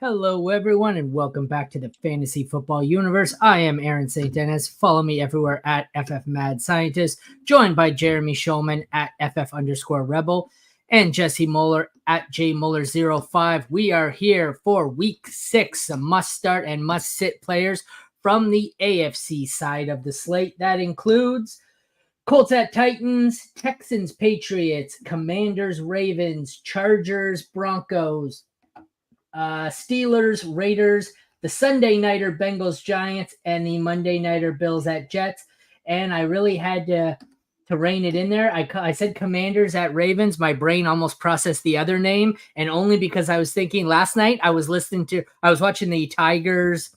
Hello, everyone, and welcome back to the Fantasy Football Universe. I am Aaron St. Dennis. Follow me everywhere at FF Mad Scientist, joined by Jeremy Shulman at FF_Rebel and Jesse Moeller at JMoeller05. We are here for Week 6, some must-start and must-sit players from the AFC side of the slate. That includes Colts at Titans, Texans Patriots, Commanders Ravens, Chargers Broncos, Steelers, Raiders, the Sunday Nighter Bengals, Giants, and the Monday Nighter Bills at Jets. And I really had to rein it in there. I said Commanders at Ravens. My brain almost processed the other name, and only because I was thinking last night I was watching the Tigers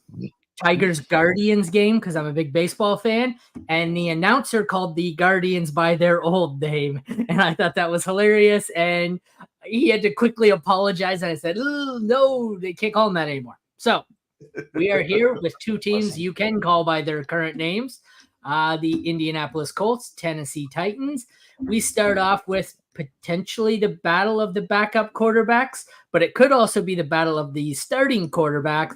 Guardians game because I'm a big baseball fan, and the announcer called the Guardians by their old name, and I thought that was hilarious, and he had to quickly apologize, and I said, no, they can't call them that anymore. So we are here with two teams you can call by their current names, the Indianapolis Colts, Tennessee Titans. We start off with potentially the battle of the backup quarterbacks, but it could also be the battle of the starting quarterbacks.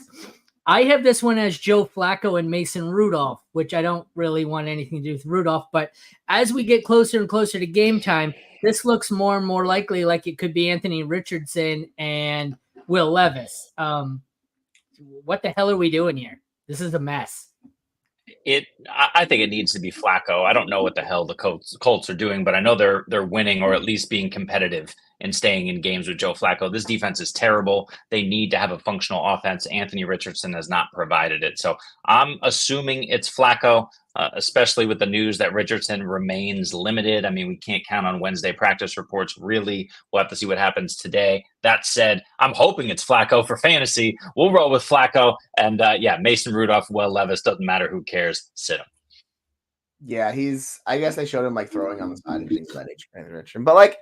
I have this one as Joe Flacco and Mason Rudolph, which I don't really want anything to do with Rudolph. But as we get closer and closer to game time, this looks more and more likely like it could be Anthony Richardson and Will Levis. What the hell are we doing here? This is a mess. I think it needs to be Flacco. I don't know what the hell the Colts are doing, but I know they're winning or at least being competitive and staying in games with Joe Flacco. This defense is terrible. They need to have a functional offense. Anthony Richardson has not provided it. So I'm assuming it's Flacco, especially with the news that Richardson remains limited. I mean, we can't count on Wednesday practice reports. Really, we'll have to see what happens today. That said, I'm hoping it's Flacco for fantasy. We'll roll with Flacco. And Mason Rudolph, Will Levis, doesn't matter. Who cares? Sit him. Yeah, I guess they showed him like throwing on the side and things of that nature, Anthony Richardson. But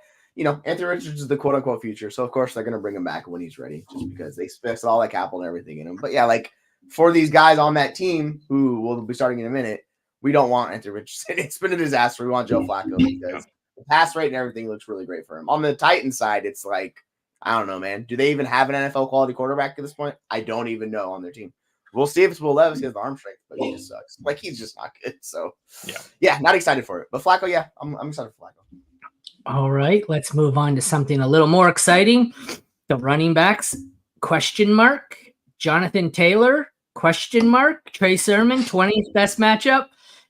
Anthony Richards is the quote unquote future. So of course they're gonna bring him back when he's ready, just because they spent all that capital and everything in him. But yeah, for these guys on that team who will be starting in a minute, we don't want Anthony Richardson. It's been a disaster. We want Joe Flacco because the pass rate and everything looks really great for him. On the Titans side, it's I don't know, man. Do they even have an NFL quality quarterback at this point? I don't even know on their team. We'll see if it's Will Levis. He has the arm strength, but he just sucks. He's just not good. So, yeah, not excited for it. But Flacco, yeah, I'm excited for Flacco. All right, let's move on to something a little more exciting. The running backs, ? Jonathan Taylor, ? Trey Sermon, 20th best matchup.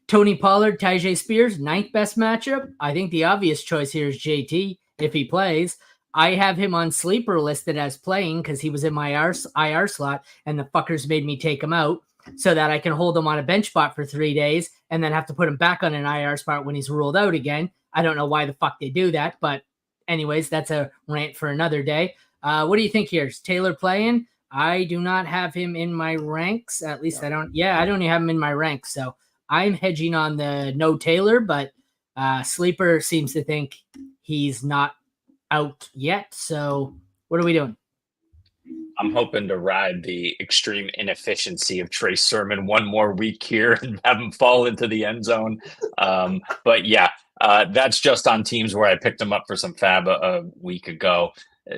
Tony Pollard, Tyjae Spears, 9th best matchup. I think the obvious choice here is JT if he plays. I have him on sleeper listed as playing because he was in my IR slot, and the fuckers made me take him out so that I can hold him on a bench spot for 3 days and then have to put him back on an IR spot when he's ruled out again. I don't know why the fuck they do that, but anyways, that's a rant for another day. What do you think here? Is Taylor playing? I do not have him in my ranks. At least I don't even have him in my ranks. So I'm hedging on the no Taylor, but Sleeper seems to think he's not out yet. So what are we doing? I'm hoping to ride the extreme inefficiency of Trey Sermon one more week here and have him fall into the end zone. But yeah, that's just on teams where I picked him up for some fab a week ago.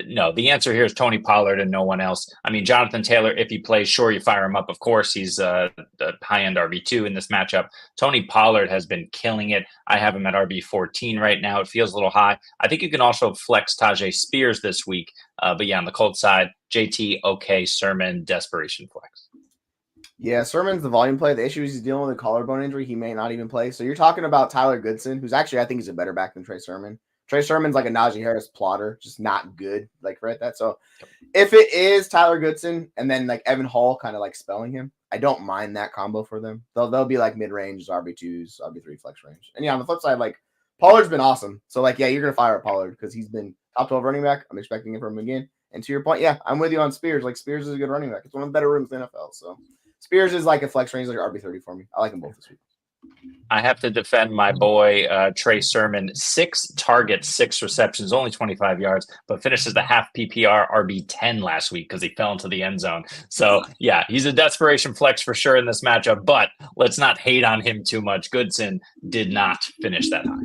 No, the answer here is Tony Pollard and no one else. I mean, Jonathan Taylor, if he plays, sure, you fire him up. Of course, he's the high-end RB2 in this matchup. Tony Pollard has been killing it. I have him at RB14 right now. It feels a little high. I think you can also flex Tyjae Spears this week. But yeah, on the Colts side, JT, okay, Sermon, desperation flex. Yeah, Sermon's the volume play. The issue is he's dealing with a collarbone injury. He may not even play. So you're talking about Tyler Goodson, who's actually, I think he's a better back than Trey Sermon. Trey Sermon's like a Najee Harris plotter, just not good, right that. So if it is Tyler Goodson and then Evan Hall kind of spelling him, I don't mind that combo for them. They'll be mid-range RB2s, RB3 flex range. And yeah, on the flip side, Pollard's been awesome. So you're going to fire at Pollard because he's been top 12 running back. I'm expecting it from him again. And to your point, yeah, I'm with you on Spears. Spears is a good running back. It's one of the better rooms in the NFL. So Spears is a flex range, RB30 for me. I like them both this week. I have to defend my boy Trey Sermon. 6 targets, 6 receptions, only 25 yards, but finishes the half PPR RB10 last week because he fell into the end zone. So, yeah, he's a desperation flex for sure in this matchup, but let's not hate on him too much. Goodson did not finish that high.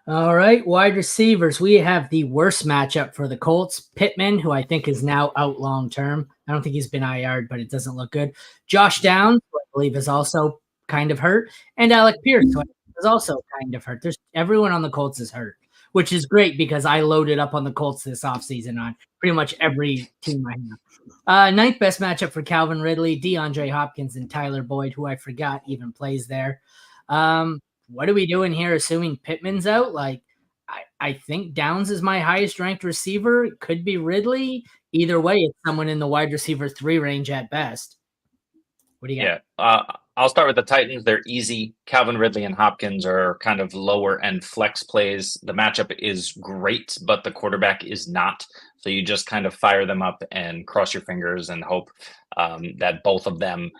All right, wide receivers. We have the worst matchup for the Colts. Pittman, who I think is now out long term. I don't think he's been IR'd, but it doesn't look good. Josh Downs, who I believe is also kind of hurt, and Alec Pierce, who I think is also kind of hurt. There's everyone on the Colts is hurt, which is great because I loaded up on the Colts this offseason on pretty much every team I have. Ninth best matchup for Calvin Ridley, DeAndre Hopkins, and Tyler Boyd, who I forgot even plays there. What are we doing here? Assuming Pittman's out, like I think Downs is my highest ranked receiver. It could be Ridley. Either way, it's someone in the wide receiver 3 range at best. What do you got? Yeah, I'll start with the Titans. They're easy. Calvin Ridley and Hopkins are kind of lower end flex plays. The matchup is great, but the quarterback is not. So you just kind of fire them up and cross your fingers and hope that both of them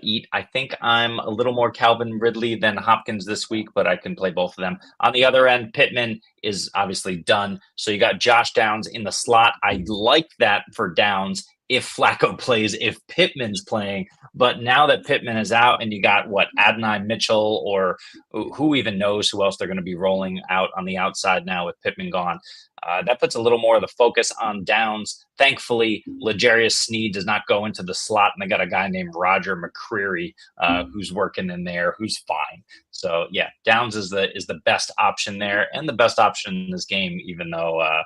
eat. I think I'm a little more Calvin Ridley than Hopkins this week, but I can play both of them. On the other end, Pittman is obviously done. So you got Josh Downs in the slot. I like that for Downs if Flacco plays, if Pittman's playing. But now that Pittman is out and you got Adonai Mitchell, or who even knows who else they're going to be rolling out on the outside now with Pittman gone, that puts a little more of the focus on Downs. Thankfully, L'Jarius Sneed does not go into the slot, and they got a guy named Roger McCreary who's working in there, who's fine. So yeah, Downs is the best option there, and the best option in this game, even though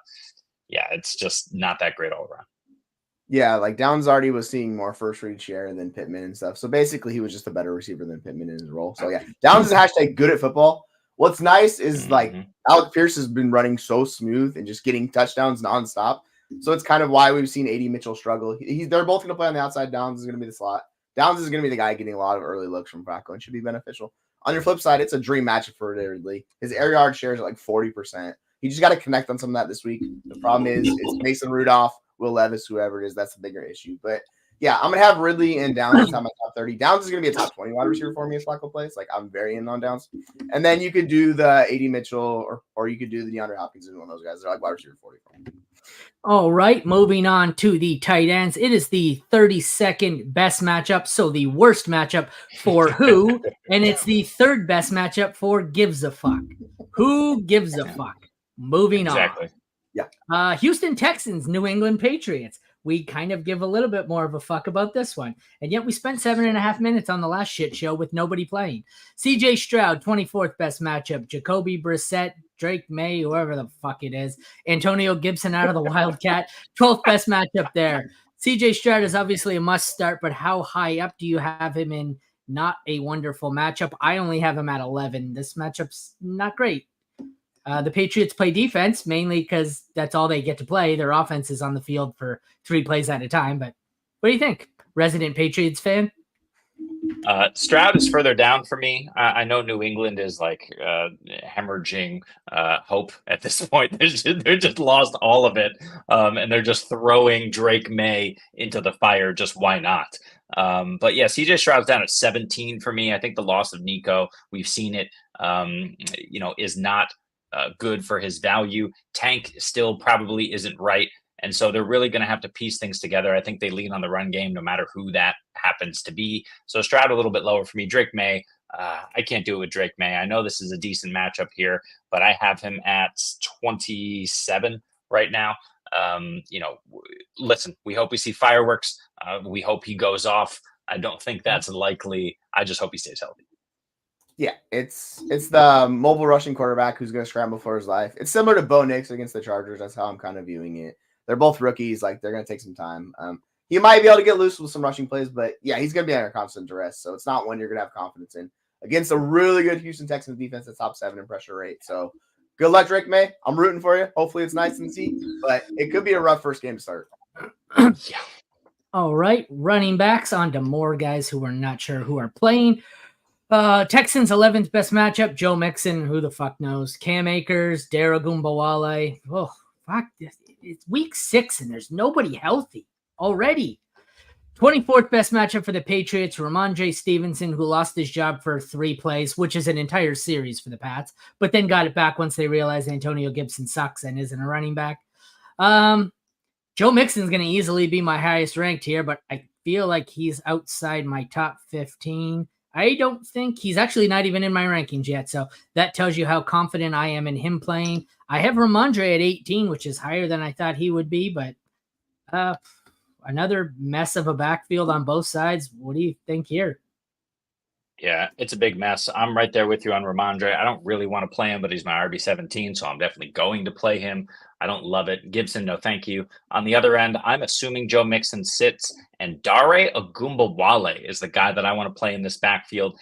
it's just not that great all around. Yeah, like Downs already was seeing more first read share than Pittman and stuff. So basically, he was just a better receiver than Pittman in his role. So yeah, Downs is hashtag good at football. What's nice is like Alec Pierce has been running so smooth and just getting touchdowns nonstop. So it's kind of why we've seen AD Mitchell struggle. They're both going to play on the outside. Downs is going to be the slot. Downs is going to be the guy getting a lot of early looks from Flacco and should be beneficial. On your flip side, it's a dream matchup for Ridley. His air yard shares are like 40%. He just got to connect on some of that this week. The problem is it's Mason Rudolph, Will Levis, whoever it is. That's the bigger issue. But yeah, I'm going to have Ridley and Downs inside my top 30. Downs is going to be a top 20 wide receiver for me as Flacco plays. Like, I'm very in on Downs. And then you could do the AD Mitchell or you could do the DeAndre Hopkins and one of those guys. They're like wide receiver 40 for me. All right, moving on to the tight ends. It is the 32nd best matchup, so the worst matchup for who, and it's the third best matchup for gives a fuck. Who gives a fuck? Moving on. Yeah. Houston Texans, New England Patriots. We kind of give a little bit more of a fuck about this one. And yet we spent 7.5 minutes on the last shit show with nobody playing. CJ Stroud, 24th best matchup. Jacoby Brissett, Drake May, whoever the fuck it is. Antonio Gibson out of the Wildcat, 12th best matchup there. CJ Stroud is obviously a must start, but how high up do you have him in? Not a wonderful matchup. I only have him at 11. This matchup's not great. The Patriots play defense mainly because that's all they get to play. Their offense is on the field for 3 plays at a time. But what do you think? Resident Patriots fan? Stroud is further down for me. I know New England is like hemorrhaging hope at this point. They're just lost all of it. And they're just throwing Drake May into the fire. Just why not? But yeah, CJ Stroud's down at 17 for me. I think the loss of Nico, we've seen it, is not good for his value. Tank still probably isn't right. And so they're really going to have to piece things together. I think they lean on the run game no matter who that happens to be. So Stroud a little bit lower for me. Drake May, I can't do it with Drake May. I know this is a decent matchup here, but I have him at 27 right now. Listen, we hope we see fireworks. We hope he goes off. I don't think that's likely. I just hope he stays healthy. Yeah, it's the mobile rushing quarterback who's going to scramble for his life. It's similar to Bo Nix against the Chargers. That's how I'm kind of viewing it. They're both rookies. Like, they're going to take some time. He might be able to get loose with some rushing plays, but yeah, he's going to be under constant duress. So it's not one you're going to have confidence in against a really good Houston Texans defense that's top 7 in pressure rate. So good luck, Drake May. I'm rooting for you. Hopefully it's nice and see, but it could be a rough first game to start. Yeah. All right, running backs on to more guys who we're not sure who are playing. Texans 11th best matchup, Joe Mixon, who the fuck knows? Cam Akers, Dara Gumbawale. Oh, fuck. It's week 6 and there's nobody healthy already. 24th best matchup for the Patriots, Ramondre Stevenson, who lost his job for 3 plays, which is an entire series for the Pats, but then got it back once they realized Antonio Gibson sucks and isn't a running back. Joe Mixon's going to easily be my highest ranked here, but I feel like he's outside my top 15. I don't think he's actually not even in my rankings yet. So that tells you how confident I am in him playing. I have Ramondre at 18, which is higher than I thought he would be, but another mess of a backfield on both sides. What do you think here? Yeah, it's a big mess. I'm right there with you on Ramondre. I don't really want to play him, but he's my RB17, so I'm definitely going to play him. I don't love it. Gibson, no thank you. On the other end, I'm assuming Joe Mixon sits, and Dare Ogunbowale is the guy that I want to play in this backfield.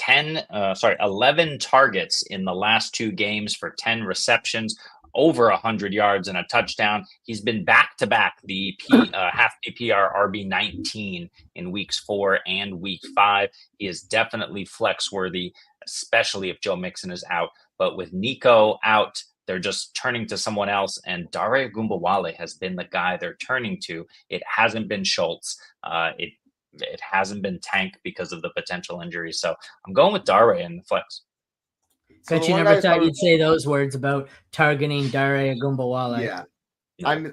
11 targets in the last 2 games for 10 receptions, over 100 yards and a touchdown. He's been back-to-back the half PPR RB19 in weeks 4 and week 5. He is definitely flex-worthy, especially if Joe Mixon is out. But with Nico out, they're just turning to someone else, and Dare Ogunbowale has been the guy they're turning to. It hasn't been Schultz. It hasn't been Tank because of the potential injuries. So I'm going with Dare in the flex. So bet you never thought you'd say those words about targeting Dare Ogunbowale. Yeah.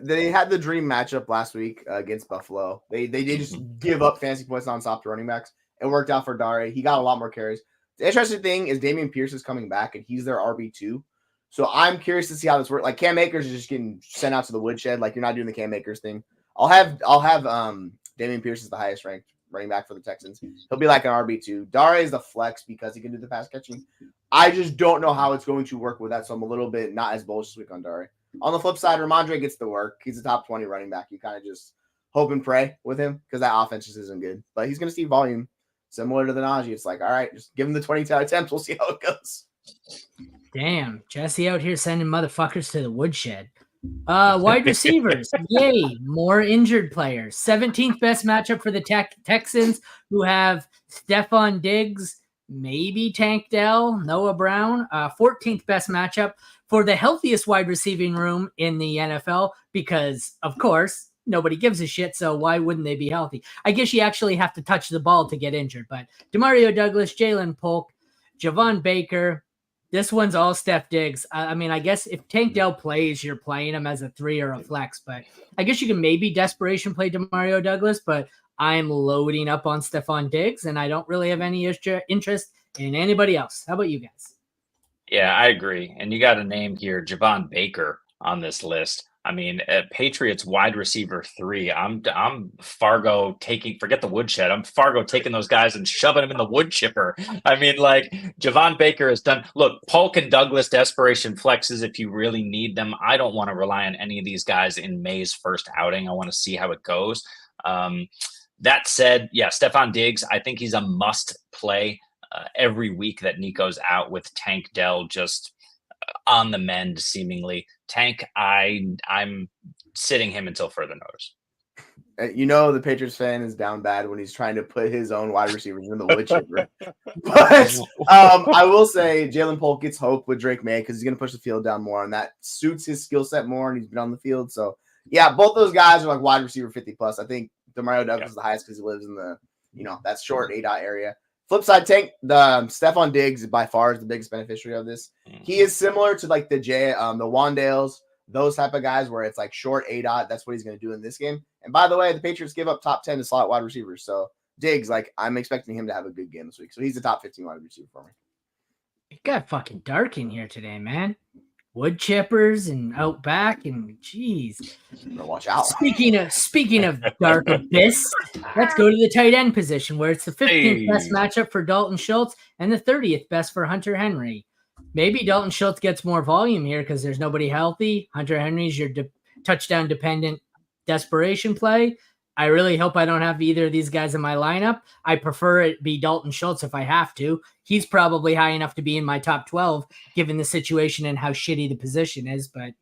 They had the dream matchup last week against Buffalo. They just give up fantasy points nonstop to running backs. It worked out for Dare. He got a lot more carries. The interesting thing is Dameon Pierce is coming back, and he's their RB2. So I'm curious to see how this works. Like Cam Akers is just getting sent out to the woodshed. Like you're not doing the Cam Akers thing. I'll have Dameon Pierce is the highest ranked running back for the Texans. He'll be like an RB2. Dare is the flex because he can do the pass catching. I just don't know how it's going to work with that, so I'm a little bit not as bullish this week on Dare. On the flip side, Ramondre gets the work. He's a top 20 running back. You kind of just hope and pray with him because that offense just isn't good. But he's going to see volume similar to the Najee. It's like, all right, just give him the 20 attempts. We'll see how it goes. Damn, Jesse out here sending motherfuckers to the woodshed. Wide receivers, yay, more injured players. 17th best matchup for the Texans, who have Stephon Diggs, maybe Tank Dell, Noah Brown. 14th best matchup for the healthiest wide receiving room in the NFL because, of course, nobody gives a shit, so why wouldn't they be healthy? I guess you actually have to touch the ball to get injured, but Demario Douglas, Jalen Polk, Javon Baker. This one's all Steph Diggs. I mean, I guess if Tank Dell plays, you're playing him as a 3 or a flex, but I guess you can maybe desperation play Demario Douglas, but I'm loading up on Stephon Diggs, and I don't really have any interest in anybody else. How about you guys? Yeah, I agree. And you got a name here, Javon Baker, on this list. I mean, Patriots wide receiver 3. I'm Fargo forget the woodshed. I'm Fargo taking those guys and shoving them in the wood chipper. I mean, like Javon Baker has done. Look, Polk and Douglas desperation flexes if you really need them. I don't want to rely on any of these guys in May's first outing. I want to see how it goes. That said, yeah, Stephon Diggs, I think he's a must play every week that Nico's out with Tank Dell just on the mend, seemingly. Tank, I'm sitting him until further notice. You know the Patriots fan is down bad when he's trying to put his own wide receivers in the wood chipper. But I will say Jalen Polk gets hope with Drake May because he's going to push the field down more, and that suits his skill set more, and he's been on the field. So, yeah, both those guys are like wide receiver 50+. I think Demario Douglas is the highest because he lives in the, that short A-dot area. Flip side, Tank, the Stephon Diggs by far is the biggest beneficiary of this. He is similar to like the Wandales, those type of guys where it's like short A-dot. That's what he's going to do in this game. And by the way, the Patriots give up top 10 to slot wide receivers. So Diggs, like I'm expecting him to have a good game this week. So he's the top 15 wide receiver for me. It got fucking dark in here today, man. Wood chippers and out back and geez. Watch out. Speaking of dark abyss, let's go to the tight end position where it's the 15th best matchup for Dalton Schultz and the 30th best for Hunter Henry. Maybe Dalton Schultz gets more volume here because there's nobody healthy. Hunter Henry's your touchdown dependent desperation play. I really hope I don't have either of these guys in my lineup. I prefer it be Dalton Schultz if I have to. He's probably high enough to be in my top 12 given the situation and how shitty the position is. But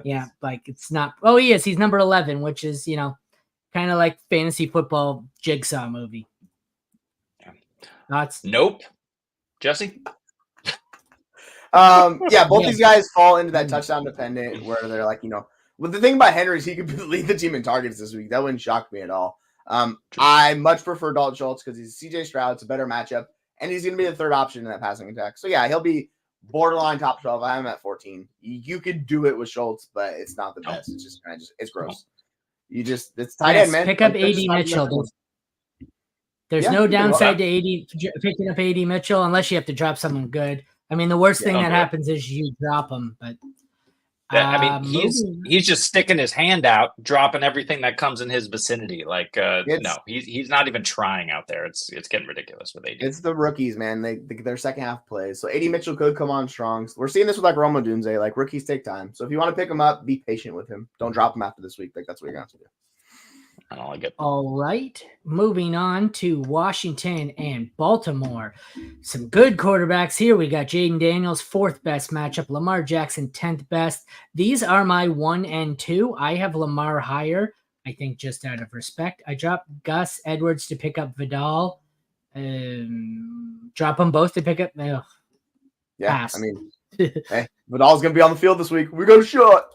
yeah, like it's not. Oh, he is. He's number 11, which is, kind of like fantasy football jigsaw movie. Nope. Jesse? Both these guys fall into that touchdown dependent where they're like, well, the thing about Henry is he could lead the team in targets this week. That wouldn't shock me at all. I much prefer Dalton Schultz because he's CJ Stroud. It's a better matchup, and he's going to be the third option in that passing attack. So, yeah, he'll be borderline top 12. I have him at 14. You could do it with Schultz, but it's not the best. It's just it's gross. It's tight end, man. Pick up AD Mitchell. There's no downside to 80 picking up 80 Mitchell unless you have to drop someone good. I mean, the worst thing that happens is you drop them, but I mean, he's just sticking his hand out, dropping everything that comes in his vicinity. Like, no, he's not even trying out there. It's getting ridiculous with AD. It's the rookies, man. Their second half plays. So AD Mitchell could come on strong. We're seeing this with like Roma Dunze. Like rookies take time. So if you want to pick him up, be patient with him. Don't drop him after this week. Like that's what you're gonna have to do. I don't like it. All right. Moving on to Washington and Baltimore. Some good quarterbacks here. We got Jaden Daniels, 4th best matchup. Lamar Jackson, 10th best. These are my 1 and 2. I have Lamar higher, I think just out of respect. I dropped Gus Edwards to pick up Vidal. Drop them both to pick up. Yeah, pass. I mean, hey, Vidal's going to be on the field this week. We got a shot.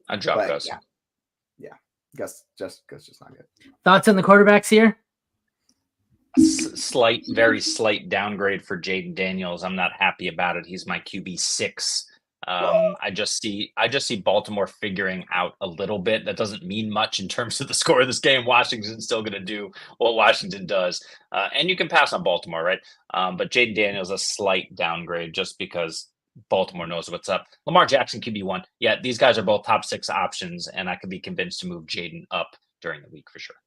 I dropped Gus. Yeah. Gus just not good. Thoughts on the quarterbacks here? Very slight downgrade for Jaden Daniels. I'm not happy about it. He's my QB 6. I just see Baltimore figuring out a little bit. That doesn't mean much in terms of the score of this game. Washington's still going to do what Washington does, and you can pass on Baltimore, right? But Jaden Daniels a slight downgrade just because Baltimore knows what's up. Lamar Jackson QB1. Yeah, these guys are both top 6 options, and I could be convinced to move Jaden up during the week for sure.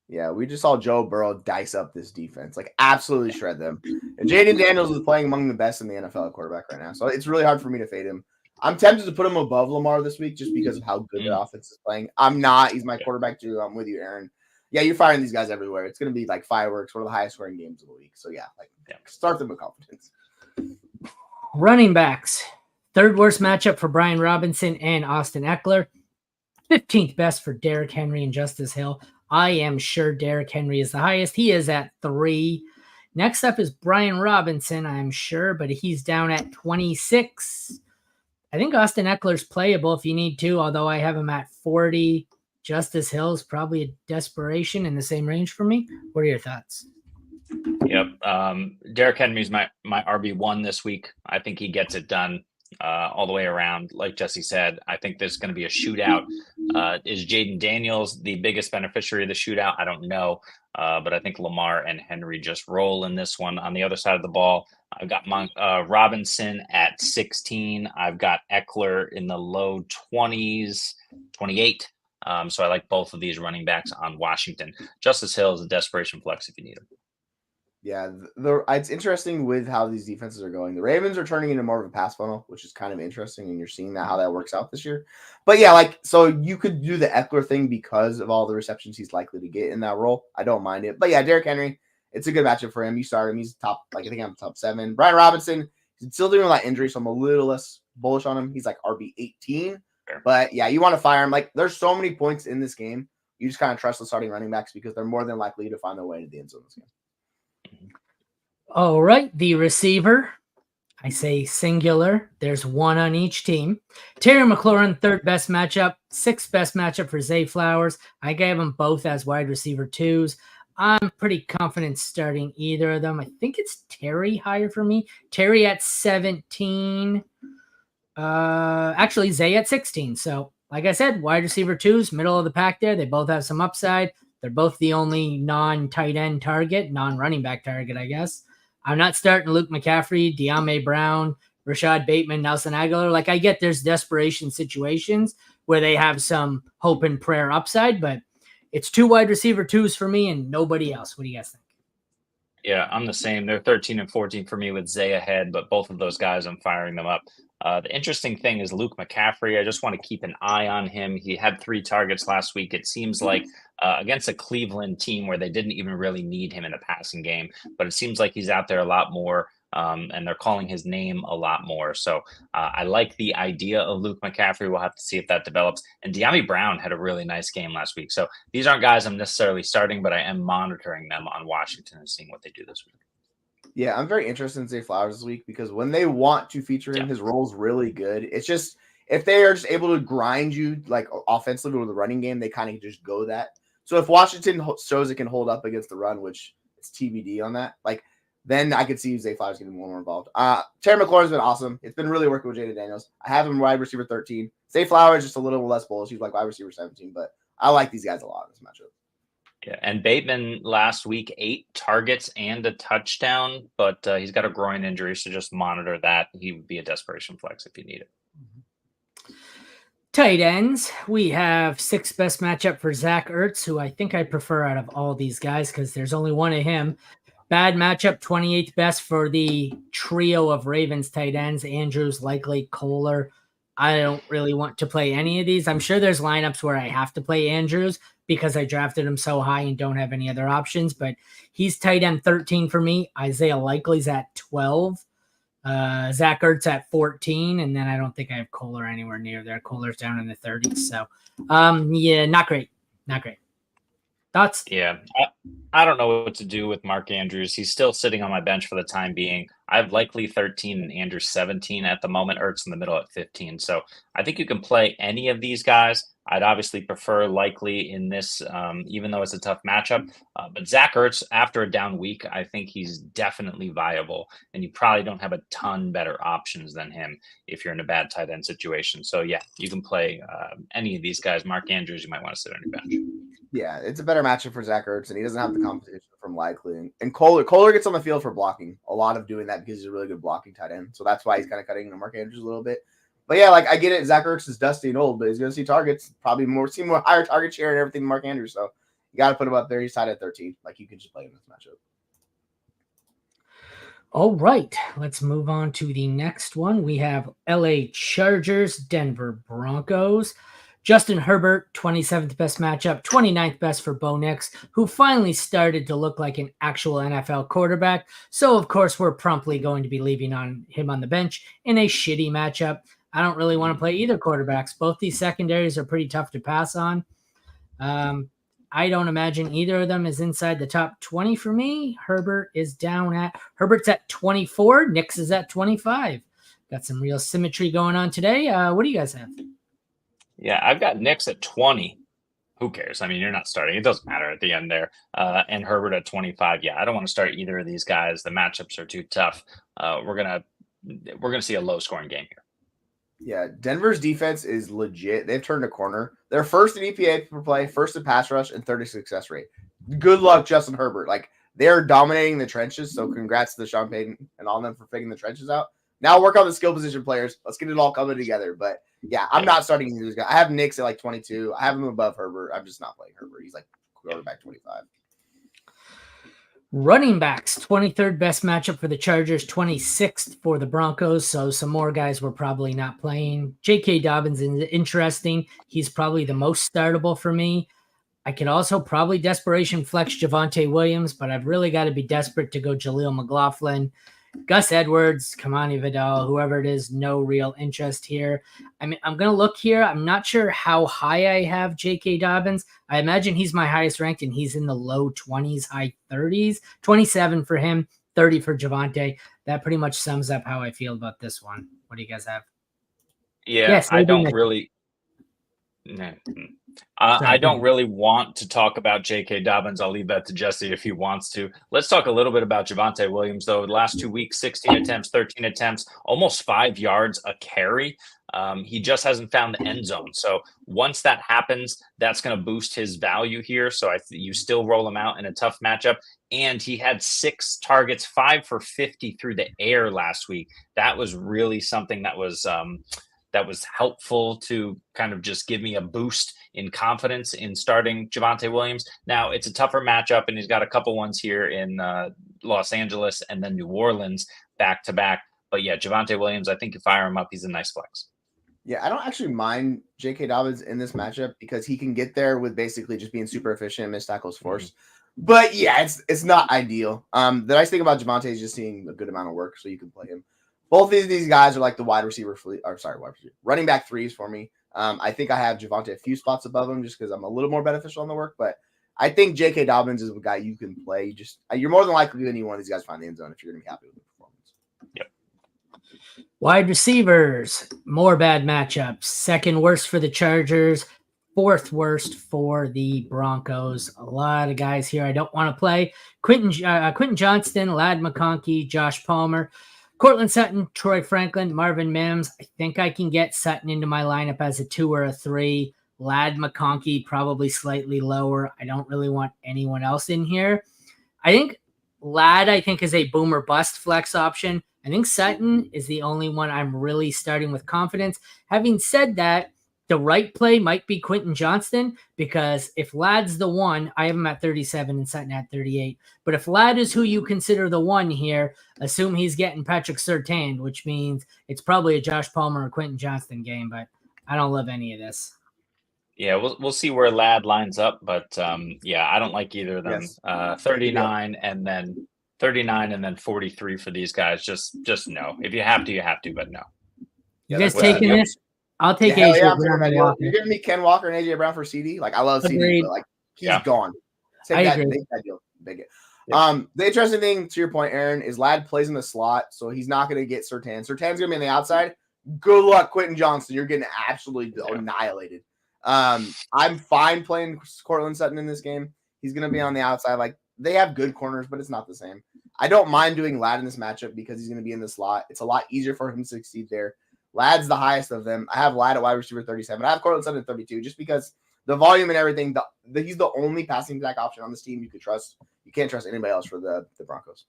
Yeah, we just saw Joe Burrow dice up this defense, like absolutely shred them. And Jaden Daniels is playing among the best in the NFL at quarterback right now, so it's really hard for me to fade him. I'm tempted to put him above Lamar this week just because of how good the offense is playing. I'm not. He's my quarterback too. I'm with you, Aaron. Yeah, you're firing these guys everywhere. It's going to be like fireworks, one of the highest scoring games of the week. So yeah, start them with confidence. Running backs. 3rd worst matchup for Brian Robinson and Austin Eckler. 15th best for Derrick Henry and Justice Hill. I am sure Derrick Henry is the highest. He is at 3. Next up is Brian Robinson, I'm sure, but he's down at 26. I think Austin Eckler's playable if you need to, although I have him at 40. Justice Hill is probably a desperation in the same range for me. What are your thoughts? Yep. Derrick Henry's my RB1 this week. I think he gets it done all the way around. Like Jesse said, I think there's going to be a shootout. Is Jaden Daniels the biggest beneficiary of the shootout? I don't know. But I think Lamar and Henry just roll in this one. On the other side of the ball, I've got Robinson at 16. I've got Eckler in the low 20s, 28. So I like both of these running backs on Washington. Justice Hill is a desperation flex if you need him. Yeah, it's interesting with how these defenses are going. The Ravens are turning into more of a pass funnel, which is kind of interesting, and you're seeing how that works out this year. But yeah, so you could do the Eckler thing because of all the receptions he's likely to get in that role. I don't mind it. But yeah, Derrick Henry, it's a good matchup for him. You start him. He's top, I think I'm top 7. Brian Robinson, he's still dealing with that injury, so I'm a little less bullish on him. He's like RB 18. But yeah, you want to fire him. Like, there's so many points in this game. You just kind of trust the starting running backs because they're more than likely to find their way to the end zone this game. All right, the receiver. I say singular. There's 1 on each team. Terry McLaurin, 3rd best matchup. 6th best matchup for Zay Flowers. I gave them both as wide receiver 2s. I'm pretty confident starting either of them. I think it's Terry higher for me. Terry at 17. Actually, Zay at 16. So, like I said, wide receiver 2s, middle of the pack there. They both have some upside. They're both the only non-tight end target, non-running back target, I guess. I'm not starting Luke McCaffrey, De'Ami Brown, Rashad Bateman, Nelson Aguilar. Like, I get there's desperation situations where they have some hope and prayer upside, but it's 2 wide receiver 2s for me and nobody else. What do you guys think? Yeah, I'm the same. They're 13 and 14 for me with Zay ahead, but both of those guys, I'm firing them up. The interesting thing is Luke McCaffrey. I just want to keep an eye on him. He had 3 targets last week. It seems like against a Cleveland team where they didn't even really need him in the passing game, but it seems like he's out there a lot more, and they're calling his name a lot more. So I like the idea of Luke McCaffrey. We'll have to see if that develops. And De'Ami Brown had a really nice game last week. So these aren't guys I'm necessarily starting, but I am monitoring them on Washington and seeing what they do this week. Yeah, I'm very interested in Zay Flowers this week because when they want to feature him, his role's really good. It's just if they are just able to grind you like offensively with the running game, they kind of just go that. So if Washington shows it can hold up against the run, which it's TBD on that, like then I could see Zay Flowers getting more involved. Terry McLaurin's been awesome. It's been really working with Jaden Daniels. I have him wide receiver 13. Zay Flowers just a little less bullish. He's like wide receiver 17, but I like these guys a lot in this matchup. Yeah, and Bateman last week, 8 targets and a touchdown, but he's got a groin injury, so just monitor that. He would be a desperation flex if you need it. Tight ends, we have 6th best matchup for Zach Ertz, who I think I prefer out of all these guys because there's only one of him. Bad matchup, 28th best for the trio of Ravens tight ends, Andrews, Likely, Kohler. I don't really want to play any of these. I'm sure there's lineups where I have to play Andrews because I drafted him so high and don't have any other options, but he's tight end 13 for me. Isaiah Likely's at 12. Zach Ertz at 14, and then I don't think I have Kohler anywhere near there. Kohler's down in the 30s. So, yeah, not great. Not great. Thoughts? Yeah, I don't know what to do with Mark Andrews. He's still sitting on my bench for the time being. I have Likely 13 and Andrews 17 at the moment. Ertz in the middle at 15. So I think you can play any of these guys. I'd obviously prefer Likely in this, even though it's a tough matchup. But Zach Ertz, after a down week, I think he's definitely viable. And you probably don't have a ton better options than him if you're in a bad tight end situation. So, yeah, you can play any of these guys. Mark Andrews, you might want to sit on your bench. Yeah, it's a better matchup for Zach Ertz, and he doesn't have the competition from Likely. And Kohler gets on the field for blocking. A lot of doing that because he's a really good blocking tight end. So that's why he's kind of cutting into Mark Andrews a little bit. But yeah, like I get it. Zach Ertz is dusty and old, but he's going to see targets, probably see more higher target share and everything than Mark Andrews. So you got to put him up there. He's tied at 13. Like you can just play him in this matchup. All right, let's move on to the next one. We have LA Chargers, Denver Broncos. Justin Herbert, 27th best matchup, 29th best for Bo Nix, who finally started to look like an actual NFL quarterback. So, of course, we're promptly going to be leaving him on the bench in a shitty matchup. I don't really want to play either quarterbacks. Both these secondaries are pretty tough to pass on. I don't imagine either of them is inside the top 20 for me. Herbert's at 24. Nix is at 25. Got some real symmetry going on today. What do you guys have? Yeah, I've got Nix at 20. Who cares? I mean, you're not starting. It doesn't matter at the end there. And Herbert at 25. Yeah, I don't want to start either of these guys. The matchups are too tough. We're gonna see a low scoring game here. Yeah, Denver's defense is legit. They've turned a corner. They're first in EPA per play, first in pass rush, and 30 success rate. Good luck, Justin Herbert. Like they're dominating the trenches. So congrats to Sean Payton and all of them for figuring the trenches out. Now work on the skill position players. Let's get it all coming together. But yeah, I'm not starting either of these guys. I have Nix at like 22. I have him above Herbert. I'm just not playing Herbert. He's like quarterback 25. Running backs, 23rd best matchup for the Chargers, 26th for the Broncos. So some more guys we're probably not playing. J.K. Dobbins is interesting. He's probably the most startable for me. I could also probably desperation flex Javonte Williams, but I've really got to be desperate to go Jaleel McLaughlin. Gus Edwards, Kamani Vidal, whoever it is, no real interest here. I mean, I'm going to look here. I'm not sure how high I have J.K. Dobbins. I imagine he's my highest ranked, and he's in the low 20s, high 30s. 27 for him, 30 for Javonte. That pretty much sums up how I feel about this one. What do you guys have? Yeah, yes, I don't really... No. I don't really want to talk about J.K. Dobbins. I'll leave that to Jesse if he wants to. Let's talk a little bit about Javonte Williams, though. The last 2 weeks, 16 attempts, 13 attempts, almost 5 yards a carry. He just hasn't found the end zone. So once that happens, that's going to boost his value here. So you still roll him out in a tough matchup. And he had 6 targets, 5 for 50 through the air last week. That was really something that was helpful to kind of just give me a boost in confidence in starting Javonte Williams. Now, it's a tougher matchup, and he's got a couple ones here in Los Angeles and then New Orleans back-to-back. But, yeah, Javonte Williams, I think you fire him up, he's a nice flex. Yeah, I don't actually mind J.K. Dobbins in this matchup because he can get there with basically just being super efficient and missed tackles forced. Mm-hmm. But, yeah, it's not ideal. The nice thing about Javonte is just seeing a good amount of work, so you can play him. Both of these guys are like the running back threes for me. I think I have Javonte a few spots above him just because I'm a little more beneficial on the work. But I think J.K. Dobbins is a guy you can play. You're more than likely than any one of these guys find the end zone if you're going to be happy with the performance. Yep. Wide receivers, more bad matchups. Second worst for the Chargers. Fourth worst for the Broncos. A lot of guys here I don't want to play. Quentin Johnston, Ladd McConkey, Josh Palmer, Cortland Sutton, Troy Franklin, Marvin Mims. I think I can get Sutton into my lineup as a 2 or a 3. Ladd, McConkey, probably slightly lower. I don't really want anyone else in here. I think Ladd, is a boom or bust flex option. I think Sutton is the only one I'm really starting with confidence. Having said that, the right play might be Quentin Johnston, because if Ladd's the one, I have him at 37 and Sutton at 38. But if Ladd is who you consider the one here, assume he's getting Patrick Surtain, which means it's probably a Josh Palmer or Quentin Johnston game, but I don't love any of this. Yeah, we'll see where Ladd lines up, but I don't like either of them. Yes. 39 and then 43 for these guys. Just no. If you have to, you have to, but no. You guys taking this? I'll take AJ Brown. You're giving me Ken Walker and AJ Brown for CD? Like, I love CD, but like he's gone. Take that deal. Big it. Yeah. The interesting thing to your point, Aaron, is Ladd plays in the slot, so he's not going to get Surtain. Surtain's going to be on the outside. Good luck, Quentin Johnston. You're getting absolutely annihilated. I'm fine playing Cortland Sutton in this game. He's going to be on the outside. Like, they have good corners, but it's not the same. I don't mind doing Ladd in this matchup because he's going to be in the slot. It's a lot easier for him to succeed there. Ladd's the highest of them. I have Ladd at wide receiver 37. I have Cortland Sutton at 32 just because the volume and everything, he's the only passing back option on this team you could trust. You can't trust anybody else for the Broncos.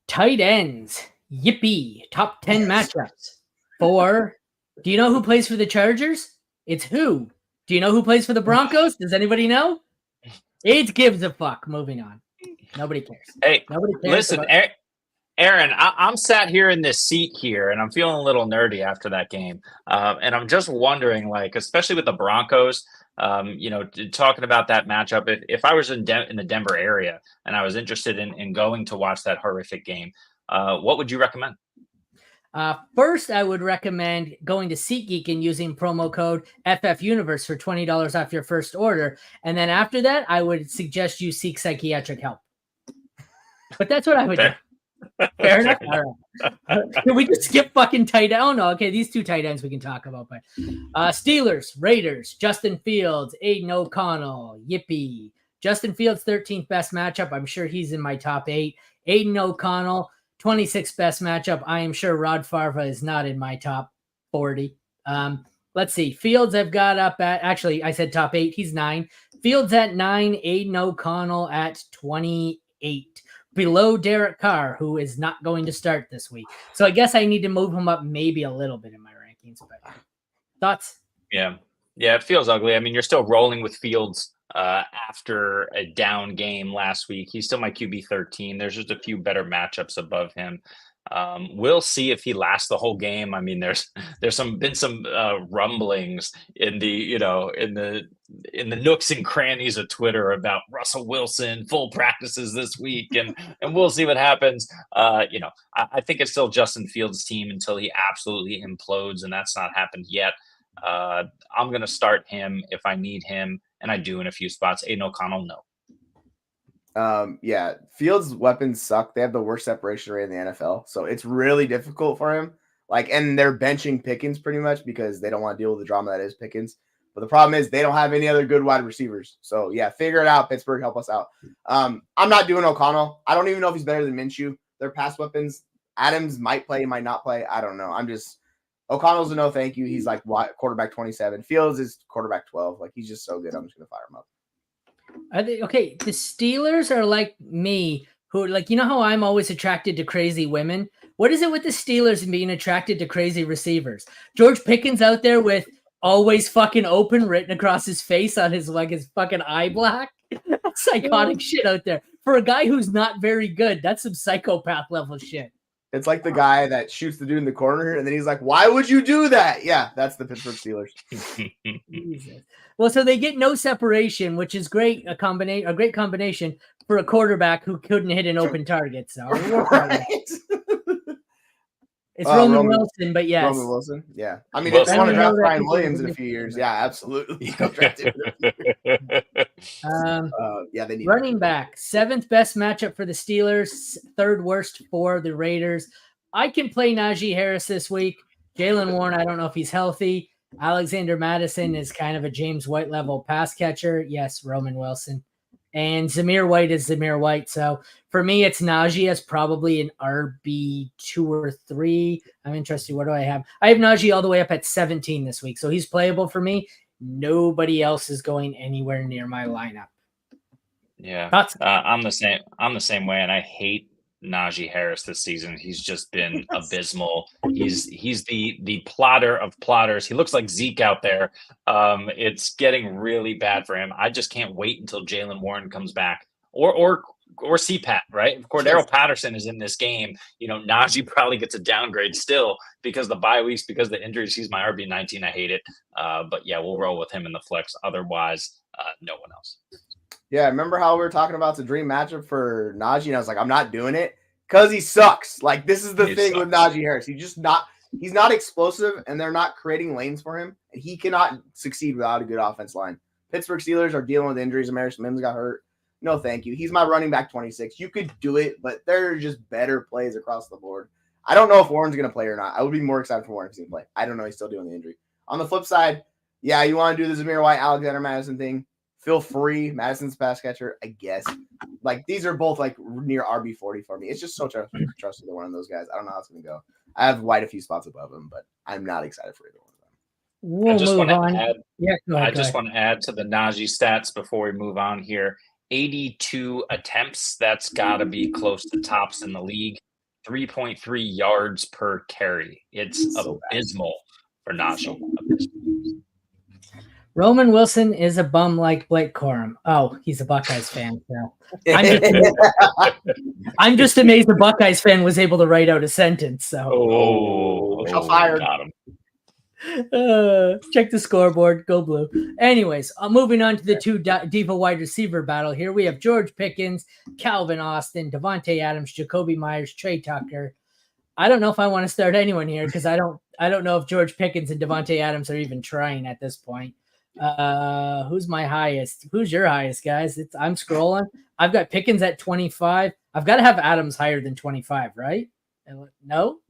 Tight ends. Yippee. Top 10 matchups. Do you know who plays for the Chargers? It's who? Do you know who plays for the Broncos? Does anybody know? It gives a fuck. Moving on. Nobody cares. Hey, nobody cares. Listen, Aaron, I'm sat here in this seat here, and I'm feeling a little nerdy after that game. And I'm just wondering, like, especially with the Broncos, talking about that matchup, if I was in the Denver area and I was interested in going to watch that horrific game, what would you recommend? First, I would recommend going to SeatGeek and using promo code FFUniverse for $20 off your first order. And then after that, I would suggest you seek psychiatric help. But that's what I would do. Fair enough. All right. Can we just skip fucking tight end? Oh, no. Okay, these two tight ends we can talk about. But Steelers, Raiders, Justin Fields, Aiden O'Connell, yippee. Justin Fields, 13th best matchup. I'm sure he's in my top 8. Aiden O'Connell, 26th best matchup. I am sure Rod Farva is not in my top 40. Let's see. Fields I've got up at, actually, I said top 8. He's 9. Fields at 9. Aiden O'Connell at 28. Below Derek Carr, who is not going to start this week. So I guess I need to move him up maybe a little bit in my rankings. But thoughts? Yeah, it feels ugly. I mean, you're still rolling with Fields after a down game last week. He's still my QB 13. There's just a few better matchups above him. We'll see if he lasts the whole game. I mean, there's been some rumblings in the nooks and crannies of Twitter about Russell Wilson full practices this week, and we'll see what happens. I think it's still Justin Fields' team until he absolutely implodes, and that's not happened yet. I'm gonna start him if I need him, and I do in a few spots. Aiden O'Connell, no. Fields' weapons suck. They have the worst separation rate in the NFL, so it's really difficult for him. And they're benching Pickens pretty much because they don't want to deal with the drama that is Pickens. But the problem is they don't have any other good wide receivers. So figure it out, Pittsburgh. Help us out. I'm not doing O'Connell. I don't even know if he's better than Minshew. Their pass weapons. Adams might play, might not play. I don't know. O'Connell's a no thank you. He's like quarterback 27. Fields is quarterback 12. He's just so good. I'm just gonna fire him up. Okay, the Steelers are like me, who how I'm always attracted to crazy women. What is it with the Steelers and being attracted to crazy receivers? George Pickens out there with always fucking open written across his face on his fucking eye black. That's psychotic shit out there. For a guy who's not very good, that's some psychopath level shit. It's like the guy that shoots the dude in the corner, and then he's like, "Why would you do that?" Yeah, that's the Pittsburgh Steelers. Jesus. Well, so they get no separation, which is great. A great combination for a quarterback who couldn't hit an open target. So it's Roman Wilson, but yes, Roman Wilson. Yeah, I mean, if they want to draft Ryan Williams in a few years, yeah, absolutely. They need running back, 7th best matchup for the Steelers, 3rd worst for the Raiders. I can play Najee Harris this week. Jaylen Warren, I don't know if he's healthy. Alexander Madison is kind of a James White level pass catcher. Yes, Roman Wilson. And Zamir White is Zamir White. So for me, it's Najee as probably an RB2 or 3. I'm interested. What do I have? I have Najee all the way up at 17 this week. So he's playable for me. Nobody else is going anywhere near my lineup. Yeah, I'm the same way, and I hate Najee Harris this season. He's just been abysmal. He's the plotter of plotters. He looks like Zeke out there. It's getting really bad for him. I just can't wait until Jalen Warren comes back, or CPAT, right? If Cordero Patterson is in this game, Najee probably gets a downgrade still because the bye weeks, because the injuries. He's my RB19. I hate it. But yeah, we'll roll with him in the flex. Otherwise, no one else. Yeah, remember how we were talking about the dream matchup for Najee? And I was like, I'm not doing it because he sucks. Like, this is the thing with Najee Harris. He's not explosive, and they're not creating lanes for him. And he cannot succeed without a good offense line. Pittsburgh Steelers are dealing with injuries. Amaris Mims got hurt. No, thank you. He's my running back 26. You could do it, but there are just better plays across the board. I don't know if Warren's going to play or not. I would be more excited for Warren if he's going to play. I don't know. He's still dealing with the injury. On the flip side, yeah, you want to do the Zamir White, Alexander Madison thing. Feel free. Madison's pass catcher, I guess. Like, these are both like near RB40 for me. It's just so trust either one of those guys. I don't know how it's going to go. I have White a few spots above him, but I'm not excited for either one of them. I just want to add to the Najee stats before we move on here. 82 attempts. That's got to be close to tops in the league. 3.3 yards per carry. It's so abysmal for Najee. Roman Wilson is a bum like Blake Corum. Oh, he's a Buckeyes fan. So I'm just amazed the Buckeyes fan was able to write out a sentence. So fired. Got him. Check the scoreboard. Go Blue. Anyways, moving on to the two diva wide receiver battle here. We have George Pickens, Calvin Austin, Devontae Adams, Jacoby Myers, Trey Tucker. I don't know if I want to start anyone here because I don't know if George Pickens and Devontae Adams are even trying at this point. Who's my highest? Who's your highest, guys? I'm scrolling. I've got Pickens at 25. I've got to have Adams higher than 25, right? No.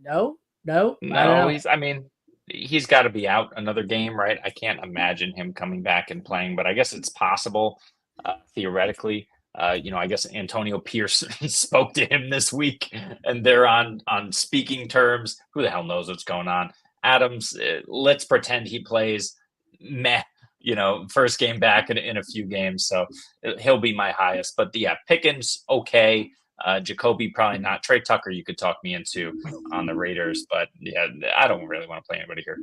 He's got to be out another game, right? I can't imagine him coming back and playing, but I guess it's possible, theoretically. I guess Antonio Pierce spoke to him this week, and they're on speaking terms. Who the hell knows what's going on? Adams, let's pretend he plays meh. First game back in a few games, so he'll be my highest. But yeah, Pickens, okay. Jacoby, probably not. Trey Tucker, you could talk me into on the Raiders, but yeah, I don't really want to play anybody here.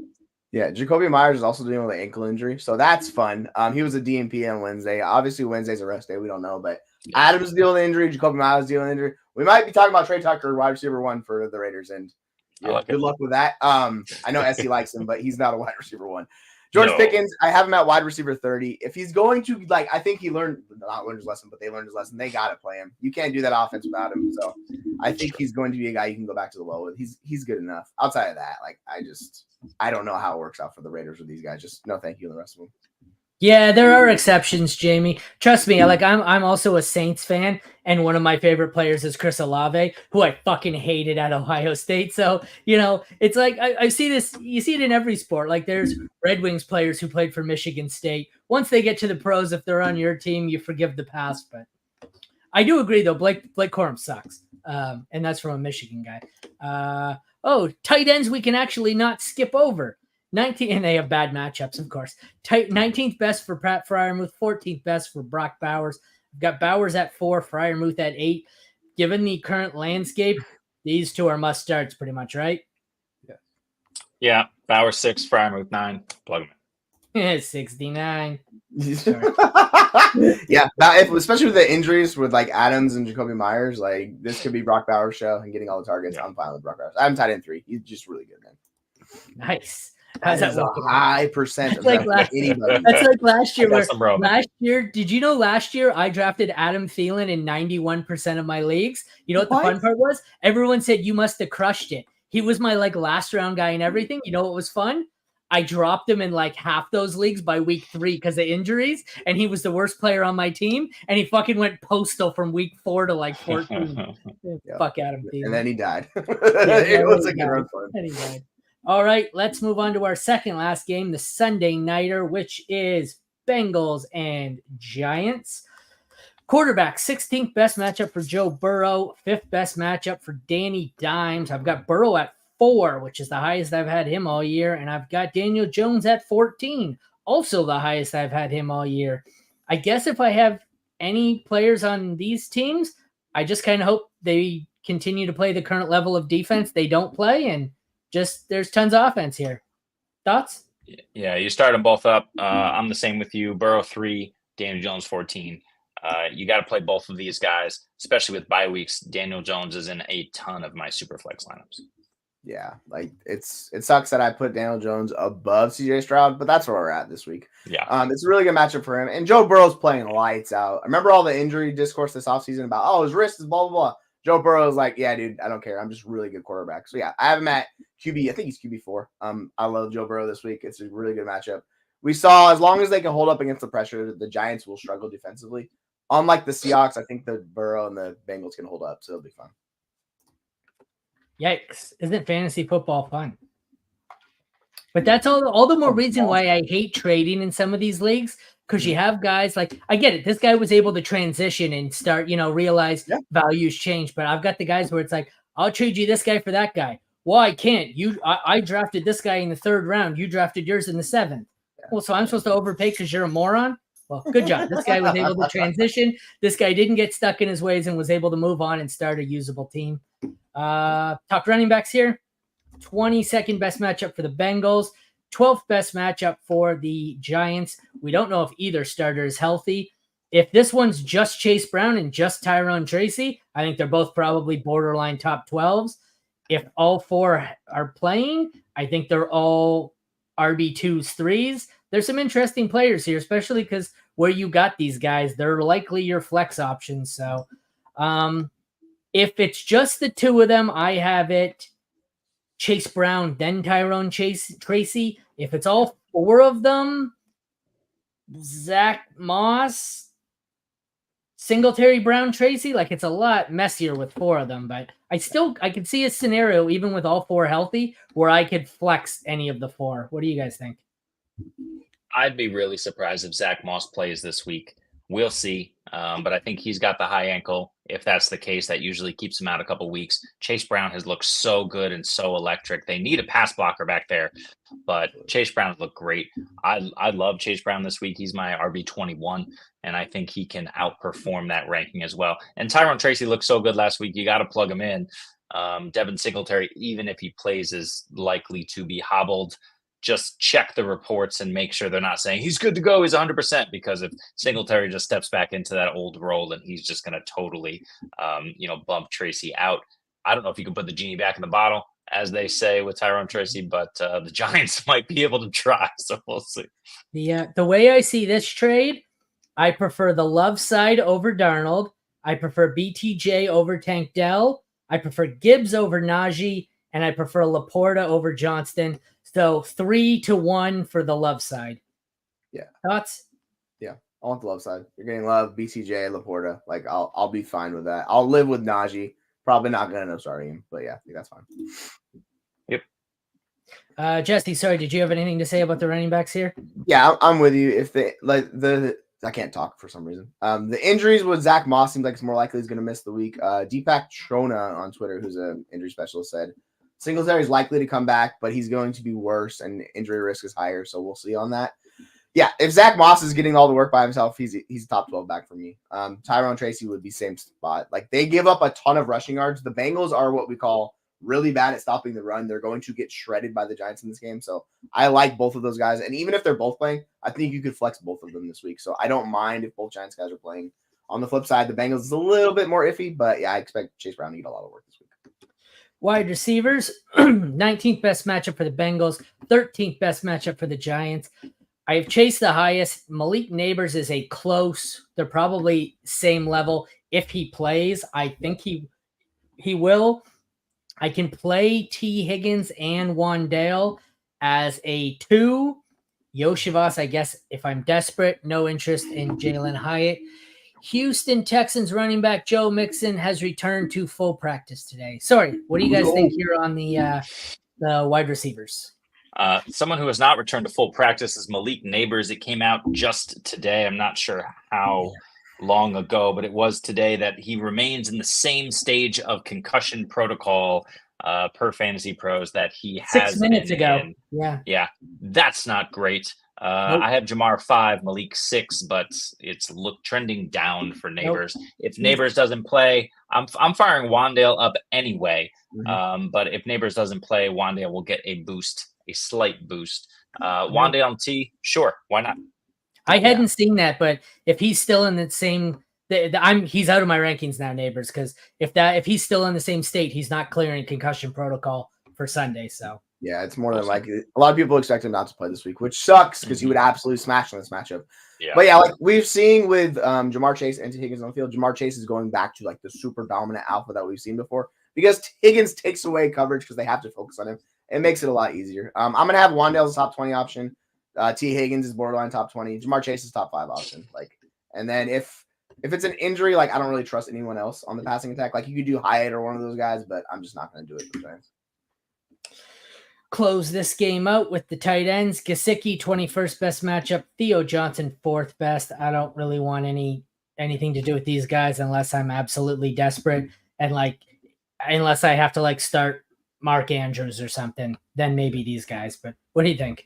Yeah, Jacoby Myers is also dealing with an ankle injury, so that's fun. He was a DNP on Wednesday. Obviously, Wednesday's a rest day. We don't know, but Adams is dealing with injury. Jacoby Myers is dealing with injury. We might be talking about Trey Tucker, wide receiver 1 for the Raiders, and good luck with that. I know SC likes him, but he's not a wide receiver 1. George Pickens, I have him at wide receiver 30. If he's going to, I think he not learned his lesson, but they learned his lesson. They got to play him. You can't do that offense without him. So I think he's going to be a guy you can go back to the well with. He's good enough. Outside of that, I don't know how it works out for the Raiders with these guys. Just no thank you to the rest of them. Yeah, there are exceptions, Jamie. Trust me, I'm also a Saints fan, and one of my favorite players is Chris Olave, who I fucking hated at Ohio State. So, it's like I see this, you see it in every sport. Like there's Red Wings players who played for Michigan State. Once they get to the pros, if they're on your team, you forgive the past. But I do agree, though, Blake Corum sucks. And that's from a Michigan guy. Tight ends we can actually not skip over. 19, and they have bad matchups, of course. 19th best for Pat Freiermuth, 14th best for Brock Bowers. I've got Bowers at 4, Freiermuth at 8. Given the current landscape, these two are must starts pretty much, right? Yeah. Bowers 6, Freiermuth 9. Plug him in. 69. Yeah, especially with the injuries with Adams and Jacoby Myers, this could be Brock Bowers' show and getting all the targets. Yeah. I'm fine with Brock Bowers. I'm tight end 3. He's just really good, man. Nice. How's that a high percent of anybody. That's like last year. Last year, did you know last year I drafted Adam Thielen in 91% of my leagues? You know what the fun part was? Everyone said you must have crushed it. He was my last round guy and everything. You know what was fun? I dropped him in half those leagues by week 3 because of injuries, and he was the worst player on my team, and he fucking went postal from week 4 to 14. Yeah. Fuck Adam Thielen. And then he died. It was a good run for him. And he died. All right, let's move on to our second last game, the Sunday Nighter, which is Bengals and Giants. Quarterback, 16th best matchup for Joe Burrow, 5th best matchup for Danny Dimes. I've got Burrow at 4, which is the highest I've had him all year, and I've got Daniel Jones at 14, also the highest I've had him all year. I guess if I have any players on these teams, I just kind of hope they continue to play the current level of defense they don't play, and just there's tons of offense here. Thoughts? Yeah, you start them both up. I'm the same with you. Burrow 3, Daniel Jones 14. You got to play both of these guys, especially with bye weeks. Daniel Jones is in a ton of my super flex lineups. Yeah, like it sucks that I put Daniel Jones above CJ Stroud, but that's where we're at this week. Yeah. It's a really good matchup for him. And Joe Burrow's playing lights out. I remember all the injury discourse this offseason about, his wrist is blah, blah, blah. Joe Burrow is like, yeah, dude, I don't care. I'm just a really good quarterback. So, yeah, I have him at QB. I think he's QB4. I love Joe Burrow this week. It's a really good matchup. We saw as long as they can hold up against the pressure, the Giants will struggle defensively. Unlike the Seahawks, I think the Burrow and the Bengals can hold up, so it'll be fun. Yikes. Isn't fantasy football fun? But that's all the more reason why I hate trading in some of these leagues, because you have guys like, I get it. This guy was able to transition and start, realize values change. But I've got the guys where it's like, I'll trade you this guy for that guy. Well, I can't. I drafted this guy in the 3rd round. You drafted yours in the 7th. Well, so I'm supposed to overpay because you're a moron? Well, good job. This guy was able to transition. This guy didn't get stuck in his ways and was able to move on and start a usable team. Top running backs here. 22nd best matchup for the Bengals. 12th best matchup for the Giants. We don't know if either starter is healthy. If this one's just Chase Brown and just Tyrone Tracy, I think they're both probably borderline top 12s. If all 4 are playing, I think they're all RB2s, 3s. There's some interesting players here, especially because where you got these guys, they're likely your flex options. So if it's just the 2 of them, I have it Chase Brown, then Tyrone Tracy. If it's all 4 of them, Zach Moss, Singletary, Brown, Tracy, like it's a lot messier with 4 of them, but I could see a scenario even with all 4 healthy where I could flex any of the 4. What do you guys think? I'd be really surprised if Zach Moss plays this week. We'll see. But I think he's got the high ankle. If that's the case, that usually keeps him out a couple weeks. Chase Brown has looked so good and so electric. They need a pass blocker back there, but Chase Brown looked great. I love Chase Brown this week. He's my RB21, and I think he can outperform that ranking as well. And Tyrone Tracy looked so good last week. You got to plug him in. Devin Singletary, even if he plays, is likely to be hobbled. Just check the reports and make sure they're not saying he's good to go, he's 100%, because if Singletary just steps back into that old role, then he's just going to totally, bump Tracy out. I don't know if you can put the genie back in the bottle, as they say with Tyrone Tracy, but the Giants might be able to try, so we'll see. The way I see this trade, I prefer the Love side over Darnold. I prefer BTJ over Tank Dell. I prefer Gibbs over Najee, and I prefer Laporta over Johnston. So 3-1 for the Love side. Yeah. Thoughts? Yeah, I want the Love side. You're getting Love, BCJ, Laporta. Like I'll be fine with that. I'll live with Najee. Probably not gonna end up starting him, but yeah, I think that's fine. Yep. Jesse, sorry, did you have anything to say about the running backs here? Yeah, I'm with you. If they I can't talk for some reason. The injuries with Zach Moss seems like it's more likely he's gonna miss the week. Deepak Trona on Twitter, who's an injury specialist, said Singletary is likely to come back, but he's going to be worse and injury risk is higher. So we'll see on that. Yeah, if Zach Moss is getting all the work by himself, he's a top 12 back for me. Tyrone Tracy would be same spot. Like they give up a ton of rushing yards. The Bengals are what we call really bad at stopping the run. They're going to get shredded by the Giants in this game. So I like both of those guys. And even if they're both playing, I think you could flex both of them this week. So I don't mind if both Giants guys are playing. On the flip side, the Bengals is a little bit more iffy, but yeah, I expect Chase Brown to get a lot of work this week. Wide receivers, 19th best matchup for the Bengals, 13th best matchup for the Giants. I have Chase the highest. Malik Neighbors is a close. They're probably same level. If he plays, I think he will. I can play T. Higgins and Wandale as a 2. Yoshivas, I guess, if I'm desperate. No interest in Jalen Hyatt. Houston Texans running back Joe Mixon has returned to full practice today. Sorry, what do you guys think here on the wide receivers? Someone who has not returned to full practice is Malik Neighbors. It came out just today. I'm not sure how long ago, but it was today that he remains in the same stage of concussion protocol per Fantasy Pros that he 6 has minutes been ago. in. Yeah. Yeah, that's not great. Nope. I have Jamar 5, Malik 6, but it's trending down for Neighbors. If Neighbors doesn't play, I'm firing Wandale up anyway. But if Neighbors doesn't play, Wandale will get a slight boost. Wandale on T, sure, why not? I hadn't seen that, but if he's still in the same, he's out of my rankings now, Neighbors, because if he's still in the same state, he's not clearing concussion protocol for Sunday. So yeah, it's more than likely. A lot of people expect him not to play this week, which sucks because he would absolutely smash in this matchup. Yeah. But yeah, like we've seen with Jamar Chase and T. Higgins on the field, Jamar Chase is going back to like the super dominant alpha that we've seen before because Higgins takes away coverage because they have to focus on him. It makes it a lot easier. I'm gonna have Wandale's top 20 option. T. Higgins is borderline top 20. Jamar Chase is top 5 option. And then if it's an injury, like I don't really trust anyone else on the passing attack. Like you could do Hyatt or one of those guys, but I'm just not gonna do it for Giants. Close this game out with the tight ends. Gesicki, 21st best matchup. Theo Johnson, 4th best. I don't really want anything to do with these guys unless I'm absolutely desperate and unless I have to start Mark Andrews or something. Then maybe these guys. But what do you think?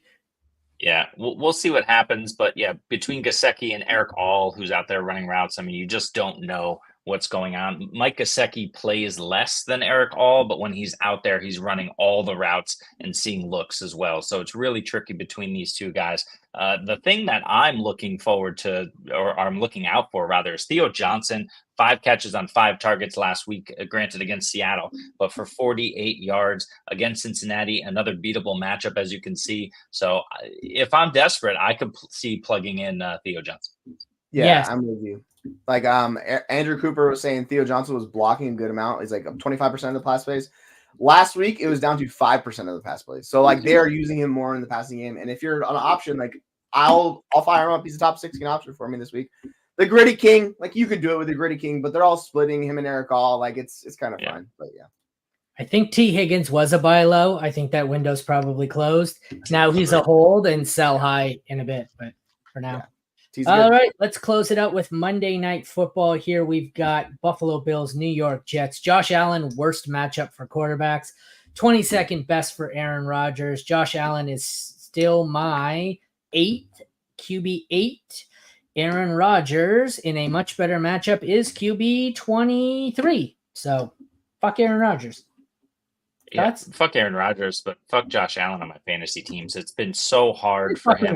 Yeah, we'll see what happens. But yeah, between Gesicki and Eric All, who's out there running routes, I mean, you just don't know what's going on. Mike Gesicki plays less than Eric All, but when he's out there, he's running all the routes and seeing looks as well. So it's really tricky between these two guys. The thing that I'm looking forward to, or I'm looking out for rather, is Theo Johnson. 5 catches on 5 targets last week, granted against Seattle, but for 48 yards against Cincinnati, another beatable matchup, as you can see. So if I'm desperate, I could see plugging in Theo Johnson. Yeah, yes. I'm with you. Like Andrew Cooper was saying, Theo Johnson was blocking a good amount. He's like 25% of the pass plays. Last week, it was down to 5% of the pass plays. So like they are using him more in the passing game. And if you're on an option, like I'll fire him up. He's a top 16 option for me this week. The Gritty King, like you could do it with the Gritty King, but they're all splitting him and Eric All. Like it's kind of fun. But yeah. I think T. Higgins was a buy low. I think that window's probably closed. Now he's a hold and sell high in a bit, but for now. All right, let's close it out with Monday Night Football. Here we've got Buffalo Bills, New York Jets. Josh Allen, worst matchup for quarterbacks. 22nd best for Aaron Rodgers. Josh Allen is still my 8th, QB 8. Aaron Rodgers, in a much better matchup, is QB 23. So, fuck Aaron Rodgers. Yeah, fuck Aaron Rodgers, but fuck Josh Allen on my fantasy teams. It's been so hard for him.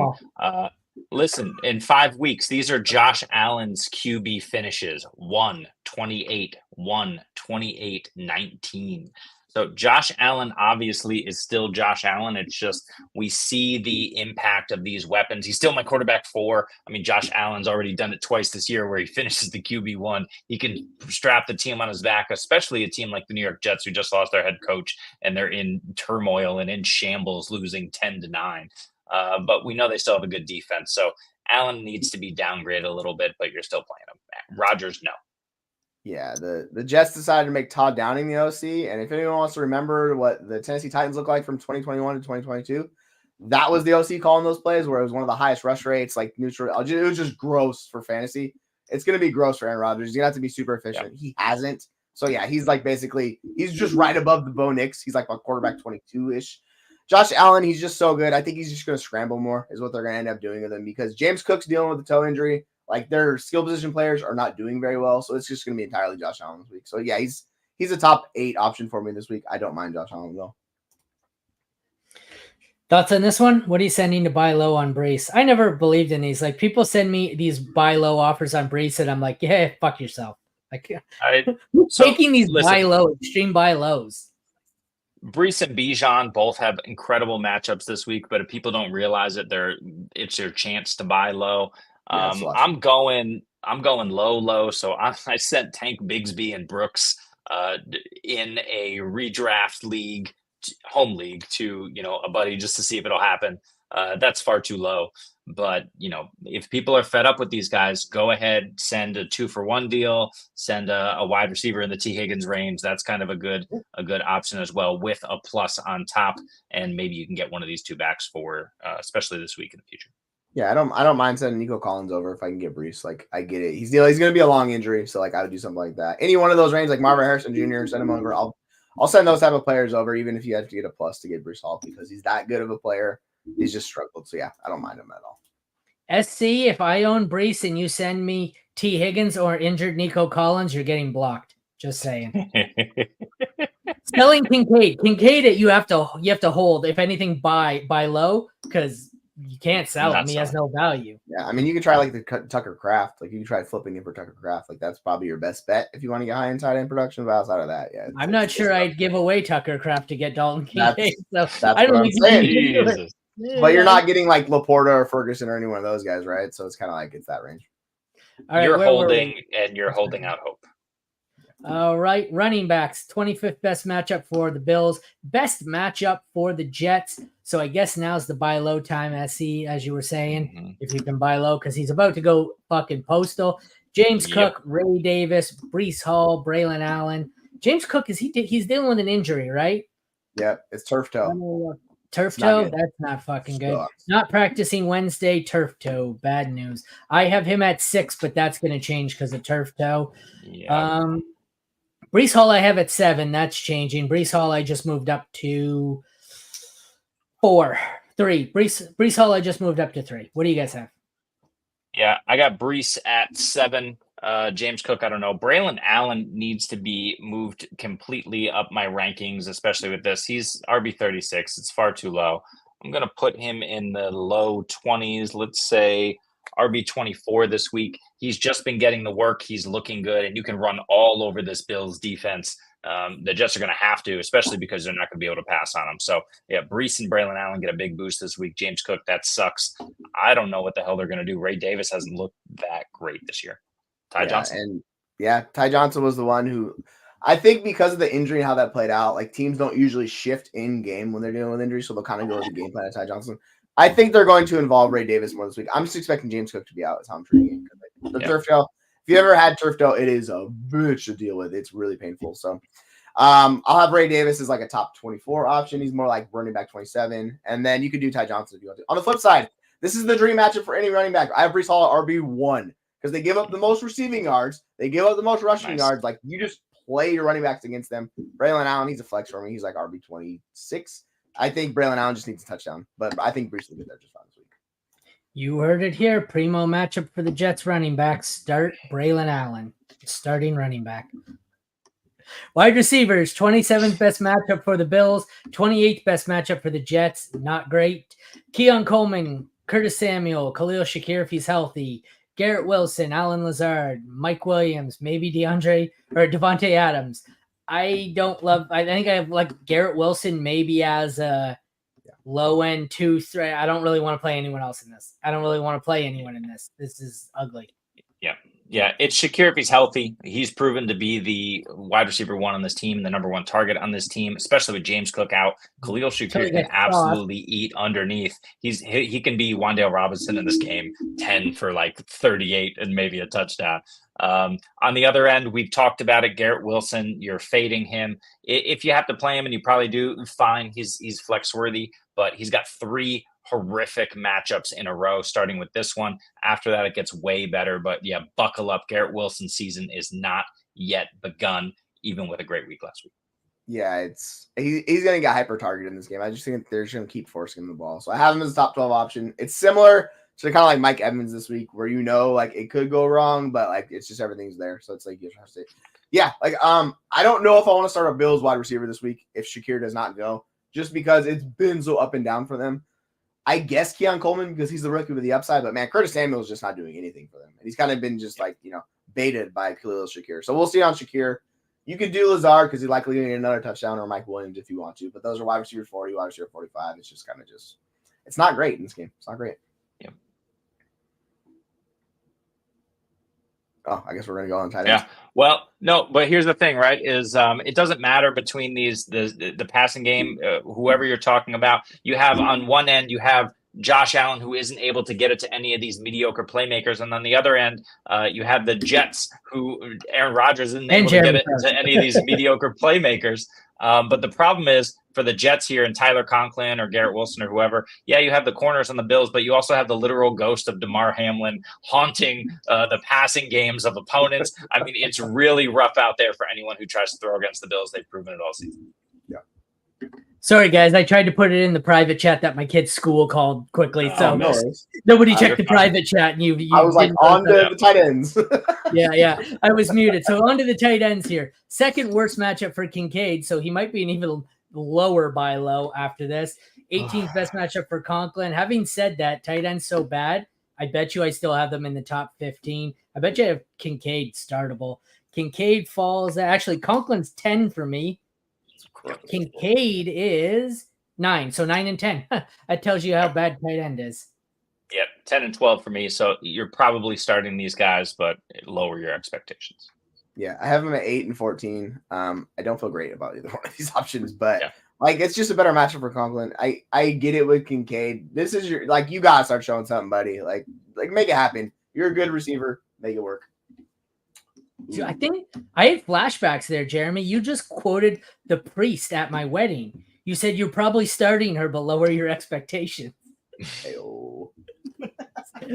Listen, in 5 weeks, these are Josh Allen's QB finishes. 1, 28, 1, 28, 19. So Josh Allen obviously is still Josh Allen. It's just we see the impact of these weapons. He's still my quarterback 4. I mean, Josh Allen's already done it twice this year where he finishes the QB1. He can strap the team on his back, especially a team like the New York Jets who just lost their head coach and they're in turmoil and in shambles, losing 10-9. But we know they still have a good defense. So Allen needs to be downgraded a little bit, but you're still playing him. Rodgers, no. Yeah, the Jets decided to make Todd Downing the OC. And if anyone wants to remember what the Tennessee Titans look like from 2021 to 2022, that was the OC calling those plays where it was one of the highest rush rates, like neutral. It was just gross for fantasy. It's going to be gross for Aaron Rodgers. He's going to have to be super efficient. Yep. He hasn't. So, yeah, he's like basically – he's just right above the Bo Nix. He's like a quarterback 22-ish. Josh Allen, he's just so good. I think he's just going to scramble more is what they're going to end up doing with him because James Cook's dealing with the toe injury. Like their skill position players are not doing very well. So it's just going to be entirely Josh Allen this week. So, yeah, he's a top 8 option for me this week. I don't mind Josh Allen, though. Thoughts on this one? What are you sending to buy low on Brees? I never believed in these. Like people send me these buy low offers on Brees and I'm like, yeah, fuck yourself. Like taking these buy low, extreme buy lows. Brees and Bijan both have incredible matchups this week, but if people don't realize it, it's your chance to buy low. I'm going low. So I sent Tank Bigsby and Brooks in a redraft league, home league to a buddy just to see if it'll happen. That's far too low. But if people are fed up with these guys, go ahead, send a 2-for-1 deal, send a wide receiver in the T. Higgins range. That's kind of a good option as well with a plus on top. And maybe you can get one of these 2 backs for especially this week in the future. Yeah, I don't mind sending Nico Collins over if I can get Brees. Like, I get it. He's going to be a long injury, so like I would do something like that. Any one of those range, like Marvin Harrison Jr., send him over. I'll send those type of players over, even if you have to get a plus to get Brees Hall because he's that good of a player. He's just struggled. So yeah, I don't mind him at all. SC, if I own Brees and you send me T. Higgins or injured Nico Collins, you're getting blocked. Just saying. Selling Kincaid, you have to hold. If anything, buy low because you can't sell him. He has no value. Yeah, I mean, you can try like the Tucker Kraft. Like you can try flipping him for Tucker Kraft. Like that's probably your best bet if you want to get high in tight end production. But outside of that, yeah, I'm not sure I'd give away Tucker Kraft to get Dalton Kincaid. That's what I'm saying. But you're not getting like Laporta or Ferguson or any one of those guys, right? So it's kind of like it's that range. All right, you're holding and you're holding out hope. All right, running backs, 25th best matchup for the Bills, best matchup for the Jets. So I guess now's the buy low time, SC, as you were saying, if you can buy low, because he's about to go fucking postal. James Cook, Ray Davis, Breece Hall, Braylon Allen. James Cook, he's dealing with an injury, right? Yep, it's turf toe. Turf toe? That's not fucking good. Not practicing Wednesday, turf toe. Bad news. I have him at 6, but that's going to change because of turf toe. Yeah. Breece Hall I have at 7. That's changing. Breece Hall I just moved up to 3. Breece Hall I just moved up to 3. What do you guys have? Yeah, I got Breece at 7. James Cook, I don't know. Braylon Allen needs to be moved completely up my rankings, especially with this. He's RB36. It's far too low. I'm going to put him in the low 20s. Let's say RB24 this week. He's just been getting the work. He's looking good, and you can run all over this Bills defense. The Jets are going to have to, especially because they're not going to be able to pass on them. So, yeah, Breece and Braylon Allen get a big boost this week. James Cook, that sucks. I don't know what the hell they're going to do. Ray Davis hasn't looked that great this year. Ty Johnson. Ty Johnson was the one who I think because of the injury and how that played out, like teams don't usually shift in game when they're dealing with injuries, so they'll kind of go with the game plan of Ty Johnson. I think they're going to involve Ray Davis more this week. I'm just expecting James Cook to be out. That's how I'm treating it. The turf toe, if you ever had turf toe, it is a bitch to deal with. It's really painful. So I'll have Ray Davis as like a top 24 option. He's more like running back 27. And then you could do Ty Johnson if you want to. On the flip side, this is the dream matchup for any running back. I have Breece Hall at RB1 because they give up the most receiving yards. They give up the most rushing yards. Like you just play your running backs against them. Braylon Allen, he's a flex for me. He's like RB26. I think Braylon Allen just needs a touchdown, but I think Breece will get there just fine this week. You heard it here. Primo matchup for the Jets running back. Start Braylon Allen. Starting running back. Wide receivers, 27th best matchup for the Bills. 28th best matchup for the Jets. Not great. Keon Coleman, Curtis Samuel, Khalil Shakir if he's healthy. Garrett Wilson, Alan Lazard, Mike Williams, maybe Devontae Adams. I think I have like Garrett Wilson maybe as a low end 2-3. I don't really want to play anyone else in this. I don't really want to play anyone in this. This is ugly. Yeah. Yeah. It's Shakir if he's healthy. He's proven to be the wide receiver 1 on this team, the number 1 target on this team, especially with James Cook out. Khalil Shakir can absolutely eat underneath. He can be Wan'Dale Robinson in this game, 10 for like 38 and maybe a touchdown. On the other end, we've talked about it. Garrett Wilson, you're fading him. If you have to play him, and you probably do, fine. He's flex worthy, but he's got 3 horrific matchups in a row, starting with this one. After that, it gets way better. But yeah, buckle up. Garrett Wilson's season is not yet begun, even with a great week last week. Yeah, he's going to get hyper targeted in this game. I just think they're just going to keep forcing him the ball. So I have him as a top 12 option. It's similar to kind of like Mike Evans this week, where like it could go wrong, but like it's just everything's there. So it's like you have to say, yeah, like I don't know if I want to start a Bills wide receiver this week if Shakir does not go, just because it's been so up and down for them. I guess Keon Coleman because he's the rookie with the upside, but man, Curtis Samuel is just not doing anything for them, and he's kind of been just like baited by Khalil Shakir. So we'll see on Shakir. You could do Lazard because he's likely going to get another touchdown, or Mike Williams if you want to, but those are wide receiver 40, wide receiver 45. It's just kind of it's not great in this game. It's not great. Yeah. Oh, I guess we're going to go on tight ends. Yeah. Well, no, but here's the thing, right? Is it doesn't matter between the passing game, whoever you're talking about. You have on one end, you have Josh Allen, who isn't able to get it to any of these mediocre playmakers, and on the other end, you have the Jets, who Aaron Rodgers isn't able to get it to any of these mediocre playmakers. But the problem is for the Jets here and Tyler Conklin or Garrett Wilson or whoever, yeah, you have the corners on the Bills, but you also have the literal ghost of DeMar Hamlin haunting the passing games of opponents. I mean, it's really rough out there for anyone who tries to throw against the Bills. They've proven it all season. Sorry, guys. I tried to put it in the private chat that my kid's school called quickly. So no nobody checked the private chat. And you I was like, on to the tight ends. Yeah. I was muted. So on to the tight ends here. Second worst matchup for Kincaid. So he might be an even lower buy low after this. 18th best matchup for Conklin. Having said that, tight end's so bad, I bet you I still have them in the top 15. I bet you I have Kincaid startable. Kincaid falls. Actually, Conklin's 10 for me. Kincaid is 9. So 9 and 10. That tells you how bad tight end is. Yep, 10 and 12 for me. So you're probably starting these guys, but lower your expectations. Yeah, I have them at 8 and 14. I don't feel great about either one of these options, but like it's just a better matchup for Conklin. I get it with Kincaid. This is your you gotta start showing something, buddy. Like make it happen. You're a good receiver. Make it work. So I think I had flashbacks there, Jeremy. You just quoted the priest at my wedding. You said you're probably starting her, but lower your expectations. Hey-oh.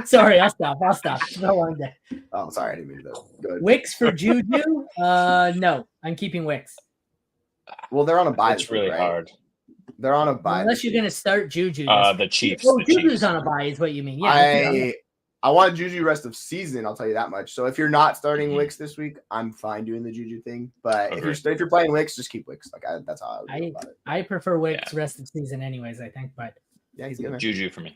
Sorry, I'll stop. No one there. Oh, sorry, I didn't mean to. Go ahead. Wicks for Juju? No, I'm keeping Wicks. Well, they're on a bye. It's really hard. They're on a bye. Unless you're going to start Juju. The Chiefs. Oh, the Juju's Chiefs. on a bye is what you mean. Yeah. I want Juju rest of season. I'll tell you that much. So if you're not starting Wicks this week, I'm fine doing the Juju thing. But if you're playing Wicks, just keep Wicks. That's how I would about it. I prefer Wicks rest of season, anyways. I think, but yeah, he's good. Juju for me.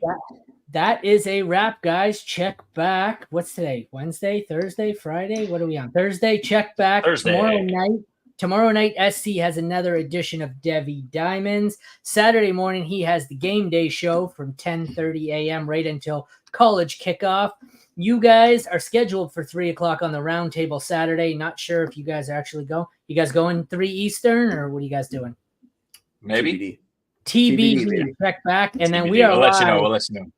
That is a wrap, guys. Check back. What's today? Wednesday, Thursday, Friday? What are we on? Thursday. Check back Thursday. Tomorrow night, SC has another edition of Devi Diamonds. Saturday morning, he has the game day show from 10:30 a.m. right until college kickoff. You guys are scheduled for 3 o'clock on the round table Saturday. Not sure if you guys are actually going. You guys going 3 Eastern, or what are you guys doing? Maybe. TBD. Check back. And then we are We'll live. let you know.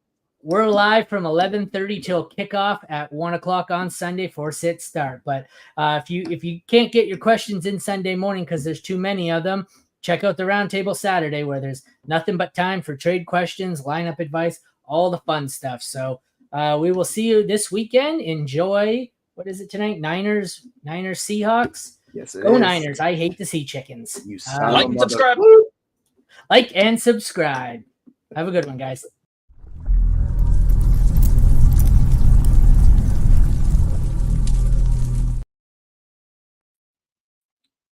We're live from 11:30 till kickoff at 1 o'clock on Sunday for sit start. But if you can't get your questions in Sunday morning because there's too many of them, check out the roundtable Saturday where there's nothing but time for trade questions, lineup advice, all the fun stuff. So we will see you this weekend. Enjoy. What is it tonight? Niners, Seahawks. Yes, Go Niners. I hate to see chickens. Like and subscribe. Like and subscribe. Have a good one, guys.